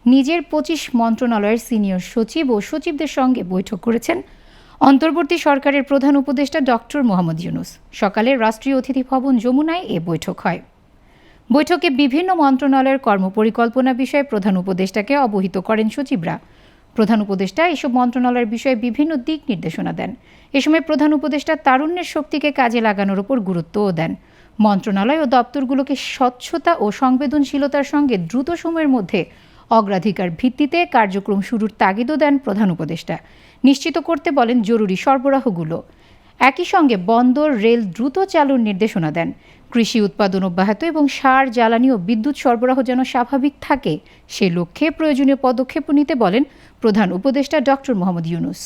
নিজের ২৫ মন্ত্রণালয়ের সিনিয়র সচিব ও সচিবদের সঙ্গে বৈঠক করেছেন অন্তর্বর্তী সরকারের প্রধান উপদেষ্টা ডক্টর মোহাম্মদ ইউনূস। সকালে রাষ্ট্রীয় অতিথি ভবন যমুনায় এ বৈঠক হয়। বৈঠকে বিভিন্ন মন্ত্রণালয়ের কর্মপরিকল্পনা বিষয়ে প্রধান উপদেষ্টাকে অবহিত করেন সচিবরা। প্রধান উপদেষ্টা এসব মন্ত্রণালয়ের বিষয়ে বিভিন্ন দিক নির্দেশনা দেন। এ সময় প্রধান উপদেষ্টা তারুণ্যের শক্তিকে কাজে লাগানোর উপর গুরুত্বও দেন। মন্ত্রণালয় ও দপ্তরগুলোকে স্বচ্ছতা ও সংবেদনশীলতার সঙ্গে দ্রুত সময়ের মধ্যে অগ্রাধিকার ভিত্তিতে কার্যক্রম শুরুর তাগিদও দেন প্রধান উপদেষ্টা। নিশ্চিত করতে বলেন জরুরি সরবরাহগুলো। একই সঙ্গে বন্দর, রেল দ্রুত চালুর নির্দেশনা দেন। কৃষি উৎপাদন অব্যাহত এবং সার, জ্বালানি ও বিদ্যুৎ সরবরাহ যেন স্বাভাবিক থাকে সে লক্ষ্যে প্রয়োজনীয় পদক্ষেপ নিতে বলেন প্রধান উপদেষ্টা ডক্টর মোহাম্মদ ইউনূস।